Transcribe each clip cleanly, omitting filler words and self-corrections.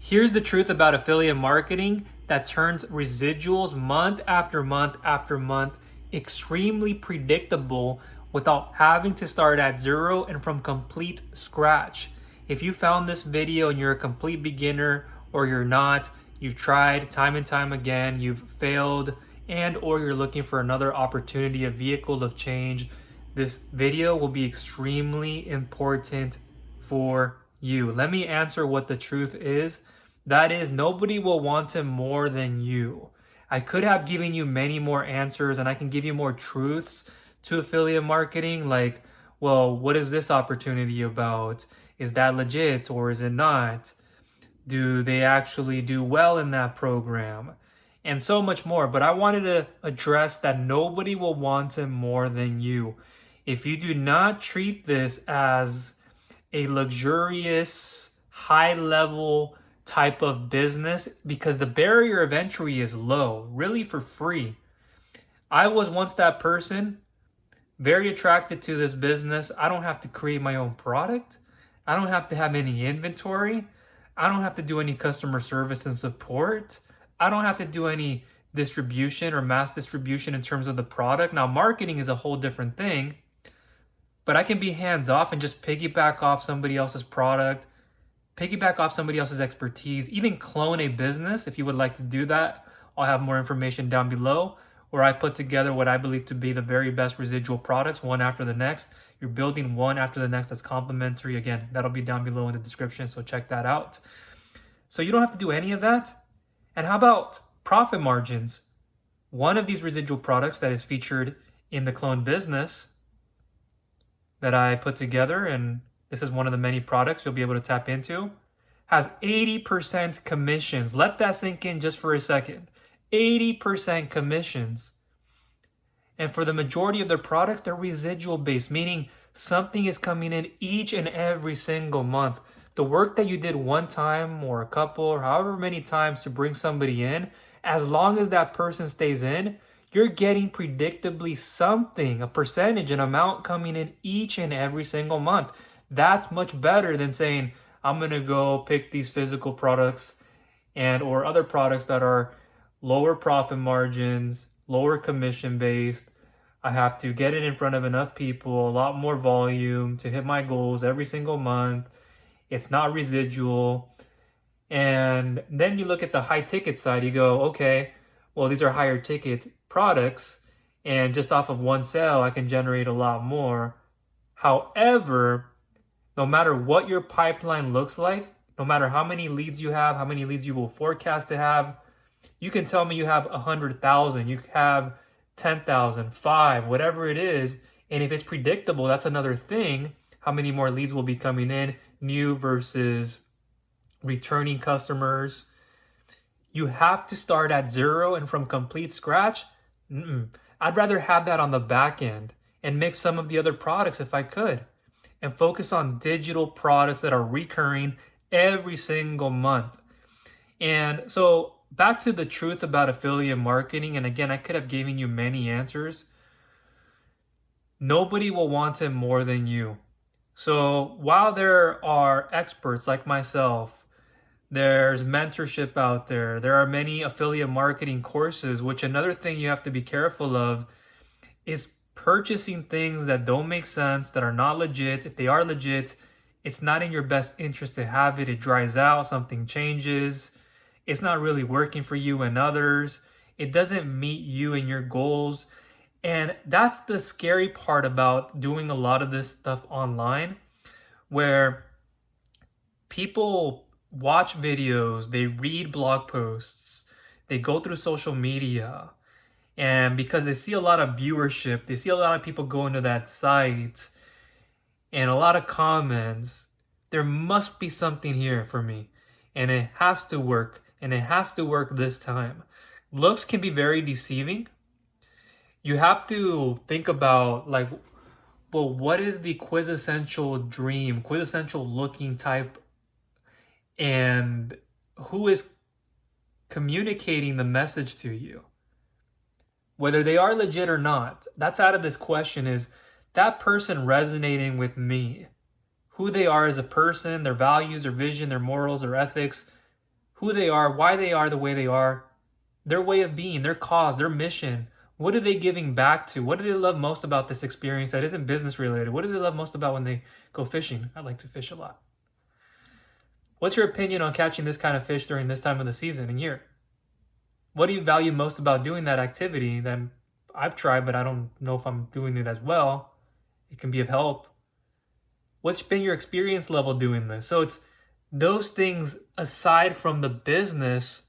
Here's the truth about affiliate marketing that turns residuals month after month after month extremely predictable without having to start at zero and from complete scratch. If you found this video and you're a complete beginner or you're not, you've tried time and time again, you've failed, and or you're looking for another opportunity, a vehicle of change, this video will be extremely important for you. Let me answer what the truth is. That is, nobody will want it more than you. I could have given you many more answers and I can give you more truths to affiliate marketing, like, well, what is this opportunity about? Is that legit or is it not? Do they actually do well in that program? And so much more. But I wanted to address that nobody will want it more than you. If you do not treat this as a luxurious, high-level type of business, because the barrier of entry is low, really for free. I was once that person, very attracted to this business. I don't have to create my own product. I don't have to have any inventory. I don't have to do any customer service and support. I don't have to do any distribution or mass distribution in terms of the product. Now, marketing is a whole different thing, but I can be hands off and just piggyback off somebody else's product, piggyback off somebody else's expertise, even clone a business if you would like to do that. I'll have more information down below, where I put together what I believe to be the very best residual products, one after the next. You're building one after the next that's complementary. Again, that'll be down below in the description, so check that out. So you don't have to do any of that. And how about profit margins? One of these residual products that is featured in the clone business that I put together, and this is one of the many products you'll be able to tap into, has 80% commissions. Let that sink in just for a second. 80% commissions. And for the majority of their products, they're residual based, meaning something is coming in each and every single month. The work that you did one time or a couple or however many times to bring somebody in, as long as that person stays in, you're getting predictably something, a percentage, an amount coming in each and every single month. That's much better than saying, I'm going to go pick these physical products and or other products that are lower profit margins, lower commission based. I have to get it in front of enough people, a lot more volume to hit my goals every single month. It's not residual. And then you look at the high ticket side, you go, okay, well, these are higher ticket products, and just off of one sale, I can generate a lot more. However, no matter what your pipeline looks like, no matter how many leads you have, how many leads you will forecast to have, you can tell me you have 100,000, you have 10,000, 5, whatever it is. And if it's predictable, that's another thing. How many more leads will be coming in, new versus returning customers. You have to start at zero and from complete scratch. I'd rather have that on the back end and mix some of the other products if I could, and focus on digital products that are recurring every single month. And so back to the truth about affiliate marketing. And again, I could have given you many answers. Nobody will want it more than you. So while there are experts like myself, there's mentorship out there, there are many affiliate marketing courses, which another thing you have to be careful of is purchasing things that don't make sense, that are not legit. If they are legit, it's not in your best interest to have it. It dries out, something changes. It's not really working for you and others. It doesn't meet you and your goals. And that's the scary part about doing a lot of this stuff online, where people watch videos, they read blog posts, they go through social media, and because they see a lot of viewership, they see a lot of people go into that site and a lot of comments, there must be something here for me and it has to work, and it has to work this time. Looks can be very deceiving. You have to think about, like, well, what is the quintessential dream, quintessential looking type, and who is communicating the message to you? Whether they are legit or not, that's out of this question. Is that person resonating with me? Who they are as a person, their values, their vision, their morals, their ethics, who they are, why they are the way they are, their way of being, their cause, their mission. What are they giving back to? What do they love most about this experience that isn't business related? What do they love most about when they go fishing? I like to fish a lot. What's your opinion on catching this kind of fish during this time of the season and year? What do you value most about doing that activity that I've tried, but I don't know if I'm doing it as well? It can be of help. What's been your experience level doing this? So it's those things aside from the business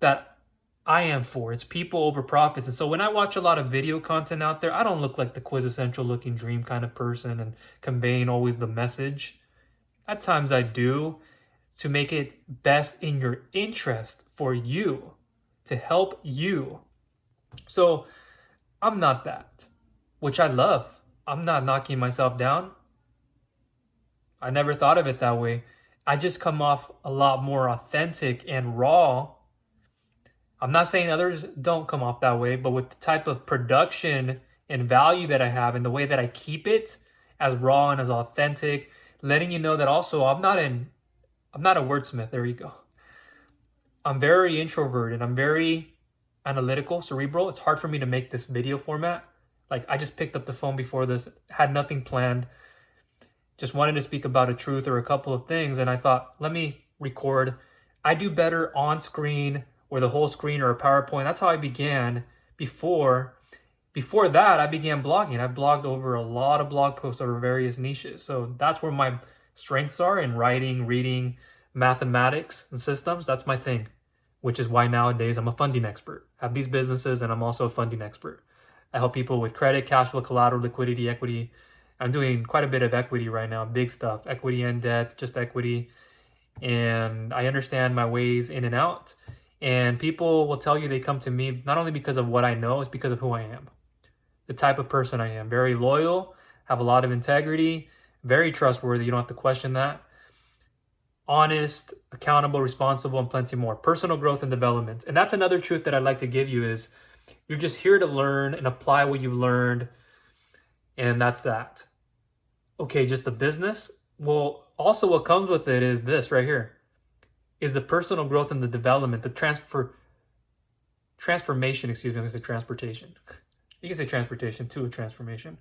that I am for. It's people over profits. And so when I watch a lot of video content out there, I don't look like the quintessential looking dream kind of person and conveying always the message. At times I do, to make it best in your interest for you, to help you. So I'm not that, which I love. I'm not knocking myself down. I never thought of it that way. I just come off a lot more authentic and raw. I'm not saying others don't come off that way, but with the type of production and value that I have and the way that I keep it as raw and as authentic, letting you know that also I'm not a wordsmith. There you go. I'm very introverted. I'm very analytical, cerebral. It's hard for me to make this video format. Like I just picked up the phone before this, had nothing planned. Just wanted to speak about a truth or a couple of things. And I thought, let me record. I do better on screen or the whole screen or a PowerPoint. That's how I began before that, I began blogging. I've blogged over a lot of blog posts over various niches. So that's where my strengths are in writing, reading, mathematics, and systems. That's my thing, which is why nowadays I'm a funding expert. I have these businesses and I'm also a funding expert. I help people with credit, cash flow, collateral, liquidity, equity. I'm doing quite a bit of equity right now, big stuff, equity and debt, just equity. And I understand my ways in and out. And people will tell you they come to me not only because of what I know, it's because of who I am. The type of person I am. Very loyal, have a lot of integrity, very trustworthy. You don't have to question that. Honest, accountable, responsible, and plenty more. Personal growth and development. And that's another truth that I'd like to give you is you're just here to learn and apply what you've learned. And that's that. Okay, just the business. Well, also what comes with it is this right here. Is the personal growth and the development, the transformation, excuse me, I'm going to say transportation. You can say transportation to a transformation,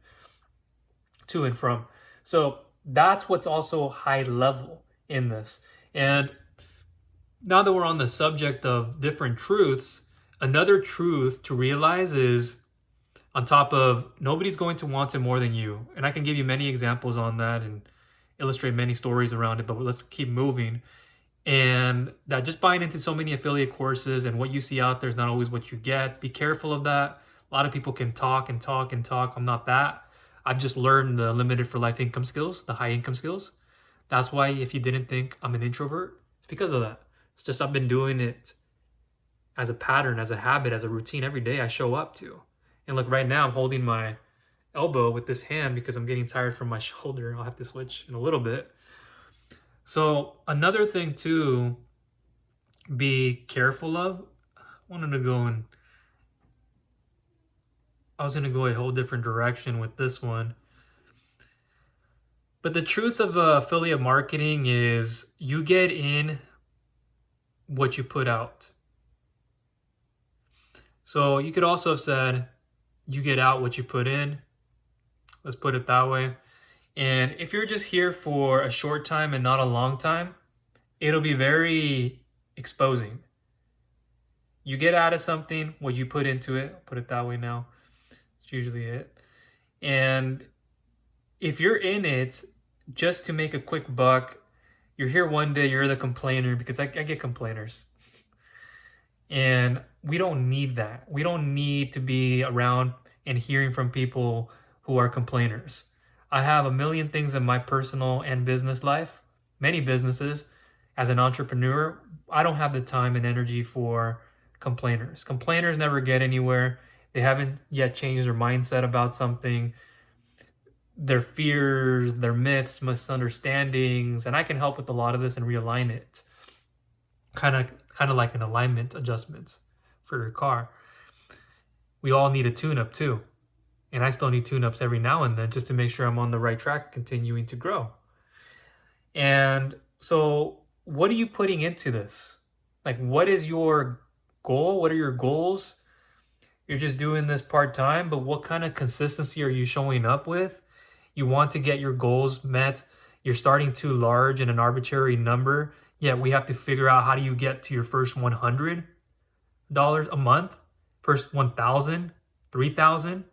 to and from. So that's what's also high level in this. And now that we're on the subject of different truths, another truth to realize is on top of nobody's going to want it more than you. And I can give you many examples on that and illustrate many stories around it, but let's keep moving. And that just buying into so many affiliate courses and what you see out there is not always what you get. Be careful of that. A lot of people can talk and talk and talk. I'm not that. I've just learned the limited for life income skills, the high income skills. That's why if you didn't think I'm an introvert, it's because of that. It's just I've been doing it as a pattern, as a habit, as a routine every day I show up to. And look, right now I'm holding my elbow with this hand because I'm getting tired from my shoulder. I'll have to switch in a little bit. So another thing to be careful of, I was going to go a whole different direction with this one. But the truth of affiliate marketing is you get in what you put out. So you could also have said you get out what you put in. Let's put it that way. And if you're just here for a short time and not a long time, it'll be very exposing. You get out of something, what you put into it, I'll put it that way now. It's usually it. And if you're in it just to make a quick buck, you're here one day, you're the complainer, because I get complainers. And we don't need that. We don't need to be around and hearing from people who are complainers. I have a million things in my personal and business life, many businesses. As an entrepreneur, I don't have the time and energy for complainers. Complainers never get anywhere. They haven't yet changed their mindset about something, their fears, their myths, misunderstandings, and I can help with a lot of this and realign it. Kind of like an alignment adjustment for your car. We all need a tune-up too. And I still need tune-ups every now and then just to make sure I'm on the right track, continuing to grow. And so what are you putting into this? Like, what is your goal? What are your goals? You're just doing this part-time, but what kind of consistency are you showing up with? You want to get your goals met. You're starting too large in an arbitrary number. Yet we have to figure out, how do you get to your first $100 a month, first 1,000, 3,000?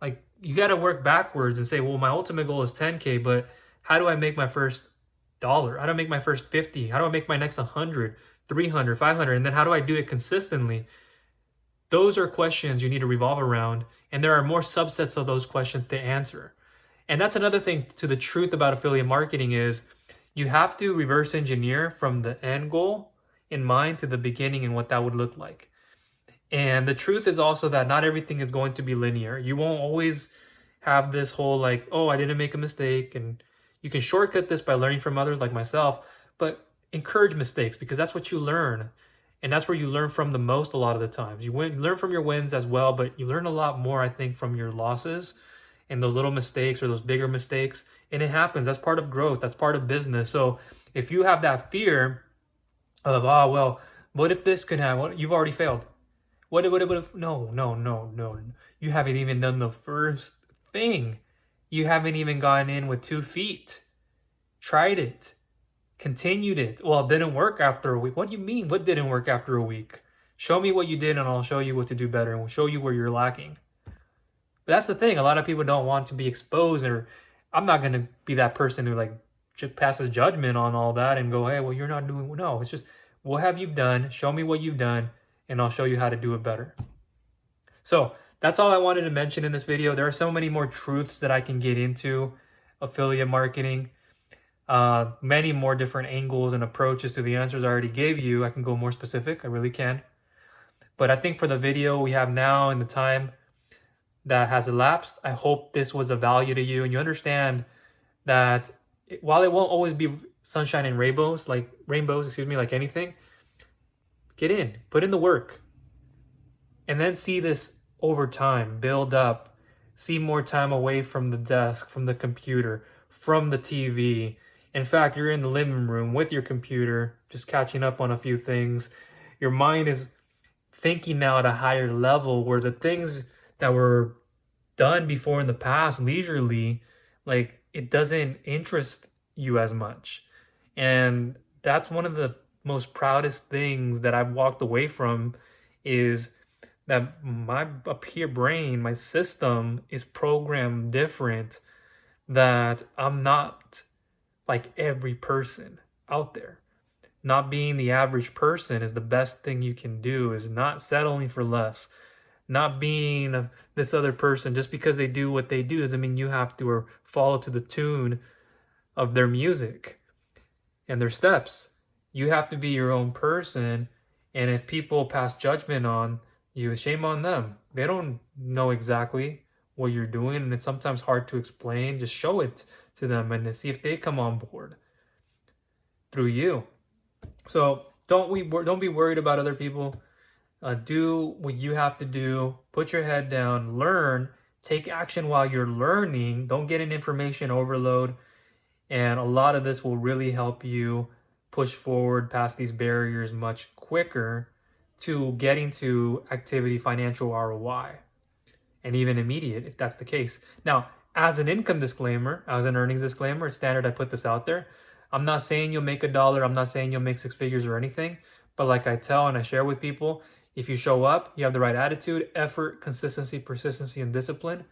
Like, you got to work backwards and say, well, my ultimate goal is 10K, but how do I make my first dollar? How do I make my first 50? How do I make my next 100, 300, 500? And then how do I do it consistently? Those are questions you need to revolve around, and there are more subsets of those questions to answer. And that's another thing to the truth about affiliate marketing is you have to reverse engineer from the end goal in mind to the beginning and what that would look like. And the truth is also that not everything is going to be linear. You won't always have this whole like, oh, I didn't make a mistake. And you can shortcut this by learning from others like myself, but encourage mistakes, because that's what you learn. And that's where you learn from the most a lot of the times. You learn from your wins as well, but you learn a lot more, I think, from your losses and those little mistakes or those bigger mistakes. And it happens. That's part of growth. That's part of business. So if you have that fear of, oh, well, what if this could happen? You've already failed. What if? No, no, no, no. You haven't even done the first thing. You haven't even gone in with 2 feet. Tried it. Continued it. Well, it didn't work after a week. What do you mean? What didn't work after a week? Show me what you did and I'll show you what to do better and we'll show you where you're lacking. But that's the thing. A lot of people don't want to be exposed, or I'm not going to be that person who like passes judgment on all that and go, hey, well, you're not doing, no, it's just, what have you done? Show me what you've done and I'll show you how to do it better. So that's all I wanted to mention in this video. There are so many more truths that I can get into affiliate marketing. Many more different angles and approaches to the answers I already gave you. I can go more specific. I really can. But I think for the video we have now and the time that has elapsed, I hope this was of value to you and you understand that while it won't always be sunshine and rainbows, like anything, get in, put in the work, and then see this over time build up. See more time away from the desk, from the computer, from the TV. In fact, you're in the living room with your computer, just catching up on a few things. Your mind is thinking now at a higher level, where the things that were done before in the past leisurely, like, it doesn't interest you as much. And that's one of the most proudest things that I've walked away from, is that my up here brain, my system is programmed different, that I'm not like every person out there. Not being the average person is the best thing you can do, is not settling for less. Not being this other person just because they do what they do doesn't mean you have to, or follow to the tune of their music and their steps. You have to be your own person. And if people pass judgment on you, shame on them. They don't know exactly what you're doing, and it's sometimes hard to explain. Just show it to them and see if they come on board through you. So don't be worried about other people. Do what you have to do. Put your head down. Learn. Take action while you're learning. Don't get an information overload. And a lot of this will really help you push forward past these barriers much quicker to getting to activity financial ROI, and even immediate if that's the case. Now, as an income disclaimer, as an earnings disclaimer, it's standard I put this out there. I'm not saying you'll make $1. I'm not saying you'll make 6 figures or anything. But like I tell and I share with people, if you show up, you have the right attitude, effort, consistency, persistency, and discipline,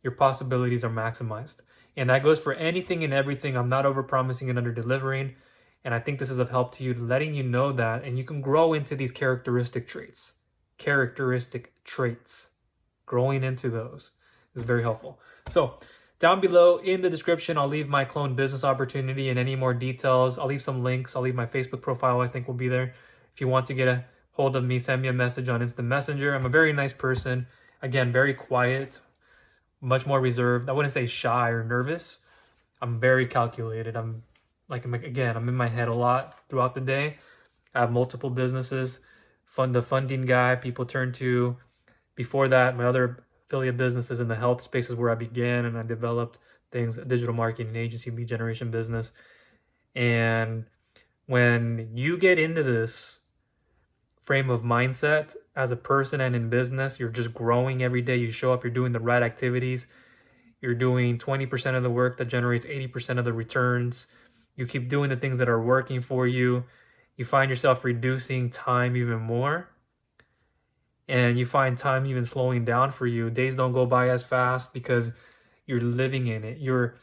your possibilities are maximized. And that goes for anything and everything. I'm not over-promising and under-delivering. And I think this is of help to you, letting you know that, and you can grow into these characteristic traits. Growing into those is very helpful. So down below in the description, I'll leave my clone business opportunity and any more details. I'll leave some links. I'll leave my Facebook profile, I think will be there. If you want to get a hold of me, send me a message on Instant Messenger. I'm a very nice person. Again, very quiet, much more reserved. I wouldn't say shy or nervous. I'm very calculated. I'm in my head a lot throughout the day. I have multiple businesses. The funding guy people turn to. Before that, my other affiliate businesses in the health spaces where I began, and I developed things, digital marketing agency, lead generation business. And When you get into this frame of mindset as a person and in business, you're just growing every day. You show up, you're doing the right activities, you're doing 20% of the work that generates 80% of the returns. You keep doing the things that are working for you. You find yourself reducing time even more, and you find time even slowing down for you. Days don't go by as fast because you're living in it. You're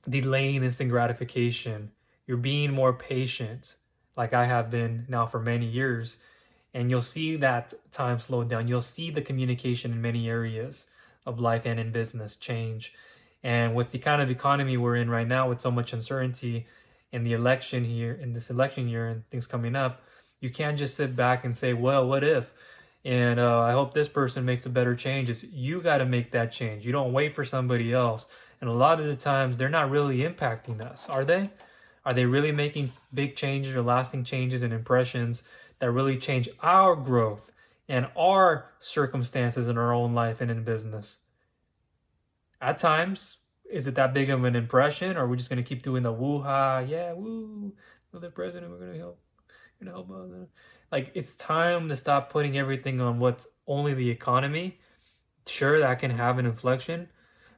delaying instant gratification. You're being more patient, like I have been now for many years. And you'll see that time slow down. You'll see the communication in many areas of life and in business change. And with the kind of economy we're in right now, with so much uncertainty in the election here, in this election year, and things coming up, you can't just sit back and say, well, what if? And I hope this person makes a better change. You got to make that change. You don't wait for somebody else. And a lot of the times, they're not really impacting us, are they? Are they really making big changes or lasting changes and impressions that really change our growth and our circumstances in our own life and in business? At times, is it that big of an impression, or are we just going to keep doing the woo-ha, yeah, woo, we're the president, we're going to help, like, it's time to stop putting everything on what's only the economy. Sure, that can have an inflection,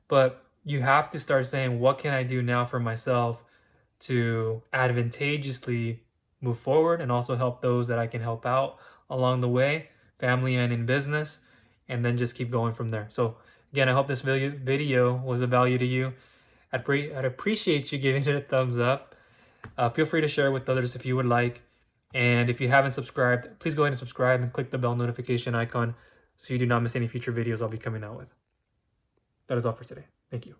but you have to start saying, what can I do now for myself to advantageously move forward and also help those that I can help out along the way, family and in business, and then just keep going from there. So again, I hope this video was of value to you. I'd appreciate you giving it a thumbs up. Feel free to share it with others if you would like. And if you haven't subscribed, please go ahead and subscribe and click the bell notification icon so you do not miss any future videos I'll be coming out with. That is all for today. Thank you.